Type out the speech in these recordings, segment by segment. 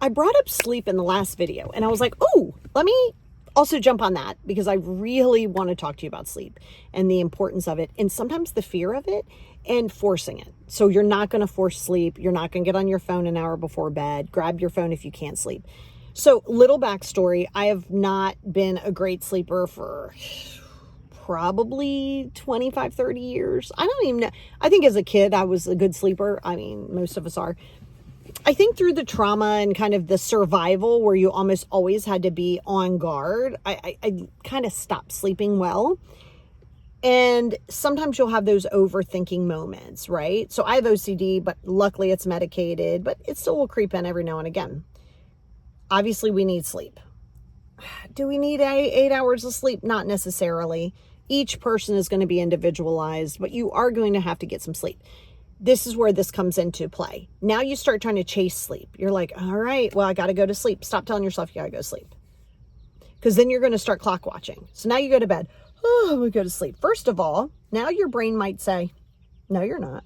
I brought up sleep in the last video, and I was like, oh, let me also jump on that because I really want to talk to you about sleep and the importance of it, and sometimes the fear of it and forcing it. So you're not going to force sleep. You're not going to get on your phone an hour before bed. Grab your phone if you can't sleep. So little backstory, I have not been a great sleeper for probably 25, 30 years. I don't even know. I think as a kid, I was a good sleeper. I mean, most of us are. I think through the trauma and kind of the survival where you almost always had to be on guard, I kind of stopped sleeping well. And sometimes you'll have those overthinking moments, right? So I have OCD, but luckily it's medicated, but it still will creep in every now and again. Obviously, we need sleep. Do we need 8 hours of sleep? Not necessarily. Each person is going to be individualized, but you are going to have to get some sleep. This is where this comes into play. Now you start trying to chase sleep. You're like, all right, well, I got to go to sleep. Stop telling yourself you got to go to sleep. Because then you're going to start clock watching. So now you go to bed. Oh, I'm going to go to sleep. First of all, now your brain might say, no, you're not.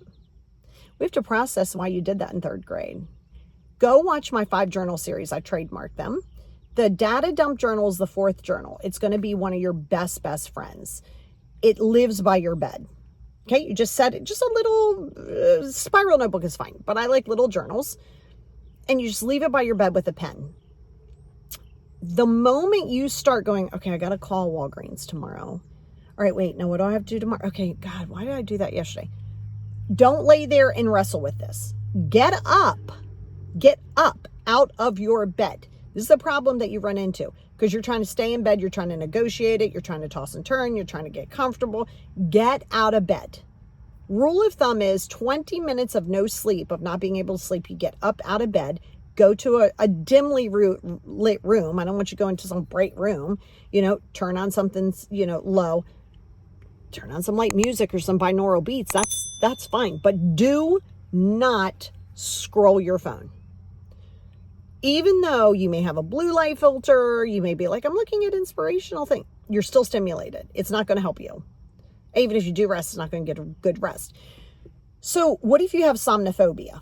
We have to process why you did that in 3rd grade. Go watch my 5 journal series. I trademarked them. The data dump journal is the 4th journal. It's going to be one of your best friends. It lives by your bed. Okay, you just set it, just a little spiral notebook is fine, but I like little journals. And you just leave it by your bed with a pen. The moment you start going, okay, I got to call Walgreens tomorrow. All right, wait, no, what do I have to do tomorrow? Okay, God, why did I do that yesterday? Don't lay there and wrestle with this. Get up out of your bed. This is the problem that you run into because you're trying to stay in bed. You're trying to negotiate it. You're trying to toss and turn. You're trying to get comfortable. Get out of bed. Rule of thumb is 20 minutes of no sleep, of not being able to sleep. You get up out of bed, go to a dimly lit room. I don't want you to go into some bright room, turn on something, low, turn on some light music or some binaural beats. That's fine. But do not scroll your phone. Even though you may have a blue light filter, you may be like, I'm looking at inspirational thing. You're still stimulated. It's not going to help you. Even if you do rest, it's not going to get a good rest. So what if you have somnophobia?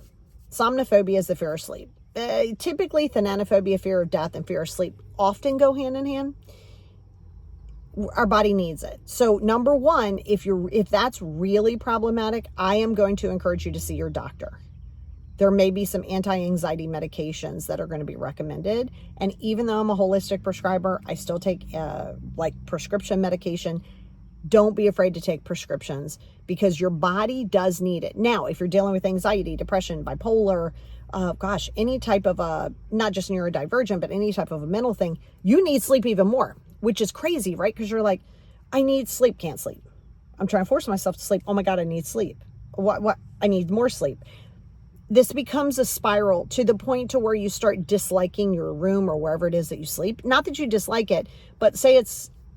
Somnophobia is the fear of sleep. Typically, thanatophobia, fear of death, and fear of sleep often go hand in hand. Our body needs it. So number one, if that's really problematic, I am going to encourage you to see your doctor. There may be some anti-anxiety medications that are going to be recommended. And even though I'm a holistic prescriber, I still take prescription medication. Don't be afraid to take prescriptions because your body does need it. Now, if you're dealing with anxiety, depression, bipolar, any type of not just neurodivergent, but any type of a mental thing, you need sleep even more, which is crazy, right? Because you're like, I need sleep, can't sleep. I'm trying to force myself to sleep. Oh my God, I need sleep. What? I need more sleep. This becomes a spiral to the point to where you start disliking your room or wherever it is that you sleep. Not that you dislike it, but say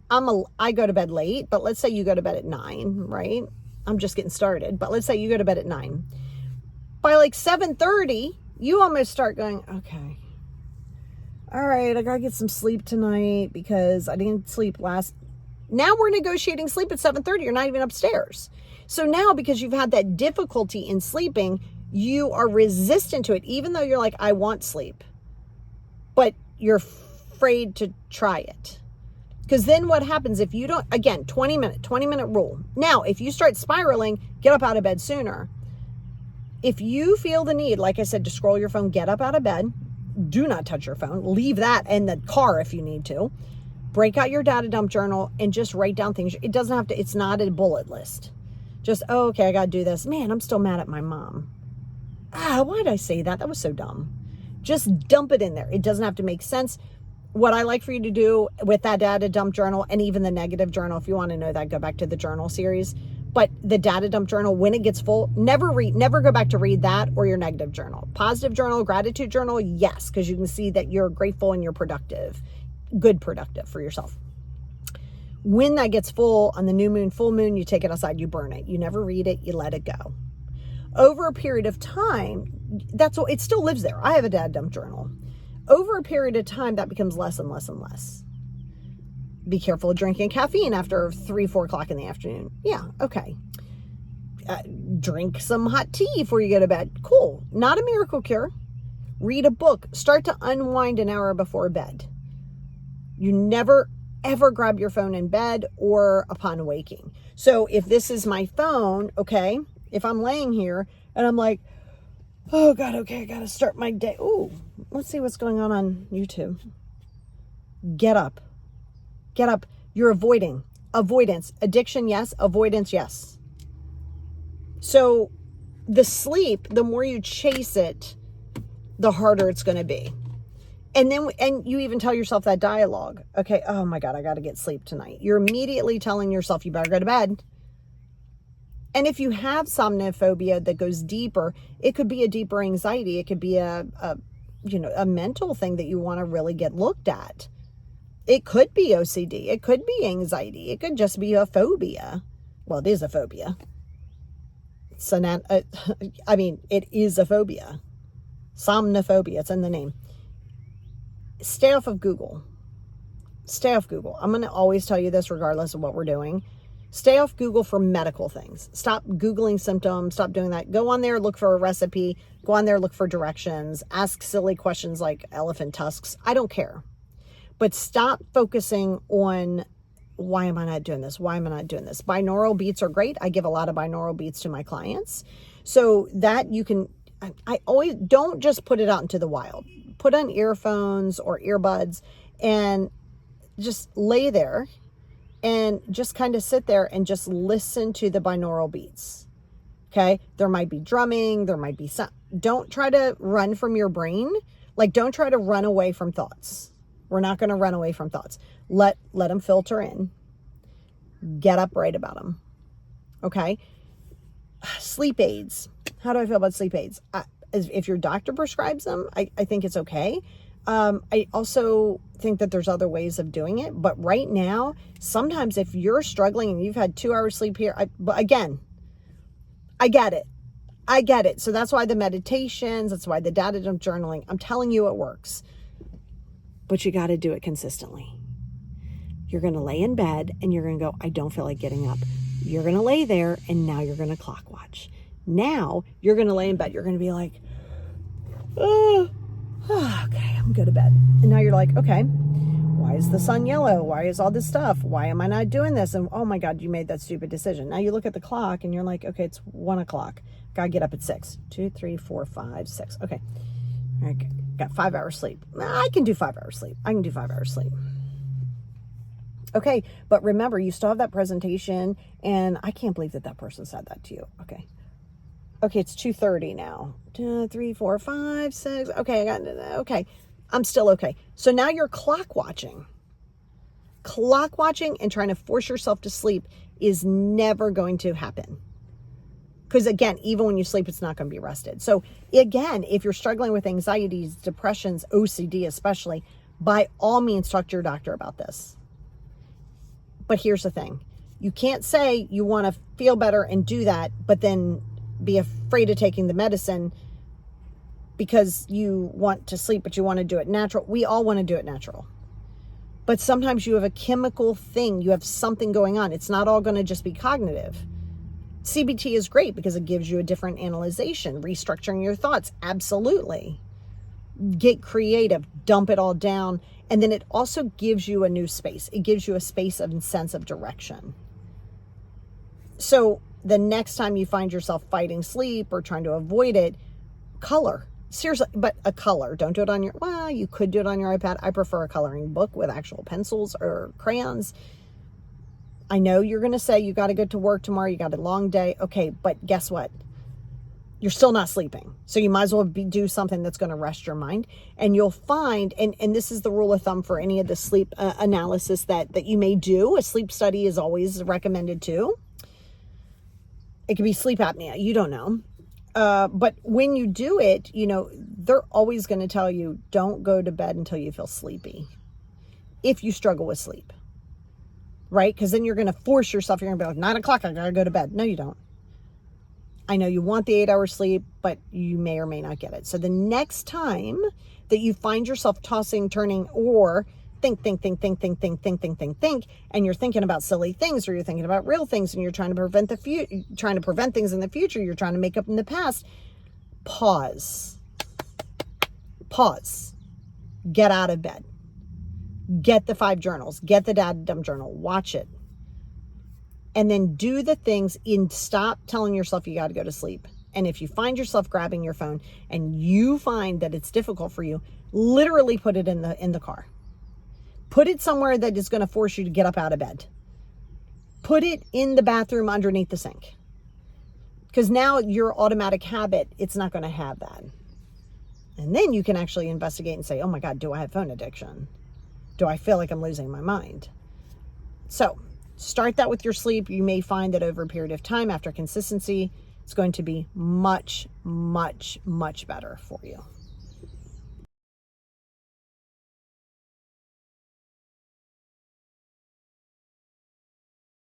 I go to bed late, but let's say you go to bed at 9, right? I'm just getting started, but let's say you go to bed at 9. By like 7:30, you almost start going, okay, all right, I gotta get some sleep tonight because I didn't sleep last. Now we're negotiating sleep at 7:30. You're not even upstairs. So now because you've had that difficulty in sleeping, you are resistant to it, even though you're like, I want sleep, but you're afraid to try it. Because then what happens if you don't, again, 20 minute rule. Now, if you start spiraling, get up out of bed sooner. If you feel the need, like I said, to scroll your phone, get up out of bed. Do not touch your phone. Leave that in the car if you need to. Break out your data dump journal and just write down things. It doesn't have to, it's not a bullet list. Just, oh, okay, I got to do this. Man, I'm still mad at my mom. Why did I say that? That was so dumb. Just dump it in there. It doesn't have to make sense. What I like for you to do with that data dump journal and even the negative journal, if you want to know that, go back to the journal series. But the data dump journal, when it gets full, never go back to read that or your negative journal. Positive journal, gratitude journal, yes, because you can see that you're grateful and you're productive, productive for yourself. When that gets full on the new moon, full moon, you take it outside, you burn it. You never read it, you let it go. Over a period of time, it still lives there. I have a data dump journal. Over a period of time, that becomes less and less and less. Be careful of drinking caffeine after 3, 4 o'clock in the afternoon. Yeah, okay. Drink some hot tea before you go to bed. Cool. Not a miracle cure. read a book, start to unwind an hour before bed. You never, ever grab your phone in bed or upon waking. So if this is my phone, okay, if I'm laying here and I'm like, oh God, okay, I got to start my day. Ooh, let's see what's going on YouTube. Get up. Get up. You're avoiding. Avoidance. Addiction, yes. Avoidance, yes. So the sleep, the more you chase it, the harder it's going to be. And you even tell yourself that dialogue. Okay, oh my God, I got to get sleep tonight. You're immediately telling yourself you better go to bed. And if you have somnophobia that goes deeper, it could be a deeper anxiety. It could be a mental thing that you want to really get looked at. It could be OCD. It could be anxiety. It could just be a phobia. Well, it is a phobia. So it is a phobia. Somnophobia. It's in the name. Stay off of Google. Stay off Google. I'm going to always tell you this regardless of what we're doing. Stay off Google for medical things. Stop Googling symptoms. Stop doing that. Go on there, look for a recipe. Go on there, look for directions. Ask silly questions like elephant tusks. I don't care. But stop focusing on, why am I not doing this? Why am I not doing this? Binaural beats are great. I give a lot of binaural beats to my clients. So that you can, I always, don't just put it out into the wild. Put on earphones or earbuds and just lay there and just kind of sit there and just listen to the binaural beats. Okay. There might be drumming. There might be some, don't try to run from your brain. Like, don't try to run away from thoughts. We're not going to run away from thoughts. Let them filter in. Get up, right about them. Okay. Sleep aids. How do I feel about sleep aids? If your doctor prescribes them, I think it's okay. I also think that there's other ways of doing it. But right now, sometimes if you're struggling and you've had 2 hours sleep here, but again, I get it. I get it. So that's why the meditations, that's why the data dump journaling, I'm telling you it works. But you got to do it consistently. You're going to lay in bed and you're going to go, I don't feel like getting up. You're going to lay there and now you're going to clock watch. Now you're going to lay in bed. You're going to be like, oh, okay, I'm going to bed. And now you're like, okay, why is the sun yellow? Why is all this stuff? Why am I not doing this? And oh my God, you made that stupid decision. Now you look at the clock and you're like, okay, it's 1 o'clock. Got to get up at 6. 2, 3, 4, 5, 6. Okay. All right. Got 5 hours sleep. I can do 5 hours sleep. I can do 5 hours sleep. Okay. But remember, you still have that presentation and I can't believe that person said that to you. Okay. Okay. It's 2:30 now. 2, 3, 4, 5, 6. Okay. Okay. I'm still okay. So now you're clock watching. Clock watching and trying to force yourself to sleep is never going to happen. Because again, even when you sleep, it's not going to be rested. So again, if you're struggling with anxieties, depressions, OCD especially, by all means, talk to your doctor about this. But here's the thing. You can't say you want to feel better and do that, but then be afraid of taking the medicine because you want to sleep, but you want to do it natural. We all want to do it natural. But sometimes you have a chemical thing. You have something going on. It's not all going to just be cognitive. CBT is great because it gives you a different analyzation, restructuring your thoughts. Absolutely. Get creative, dump it all down. And then it also gives you a new space. It gives you a space and sense of direction. So the next time you find yourself fighting sleep or trying to avoid it, color. Seriously, but a color. Don't do it on you could do it on your iPad. I prefer a coloring book with actual pencils or crayons. I know you're going to say you got to go to work tomorrow. You got a long day. Okay, but guess what? You're still not sleeping. So you might as well do something that's going to rest your mind. And you'll find, and this is the rule of thumb for any of the sleep analysis that you may do. A sleep study is always recommended too. It could be sleep apnea. You don't know. But when you do it, they're always going to tell you, don't go to bed until you feel sleepy. If you struggle with sleep. Right? Because then you're going to force yourself. You're going to be like, 9 o'clock, I got to go to bed. No, you don't. I know you want the 8 hours sleep, but you may or may not get it. So the next time that you find yourself tossing, turning, or think, and you're thinking about silly things, or you're thinking about real things, and you're trying to prevent things in the future, you're trying to make up in the past, pause. Pause. Get out of bed. Get the 5 journals. Get the Daddum journal. Watch it. And then do the things and stop telling yourself you got to go to sleep. And if you find yourself grabbing your phone and you find that it's difficult for you, literally put it in the car. Put it somewhere that is going to force you to get up out of bed. Put it in the bathroom underneath the sink. Because now your automatic habit, it's not going to have that. And then you can actually investigate and say, oh my God, do I have phone addiction? Do I feel like I'm losing my mind? So start that with your sleep. You may find that over a period of time, after consistency, it's going to be much, much, much better for you.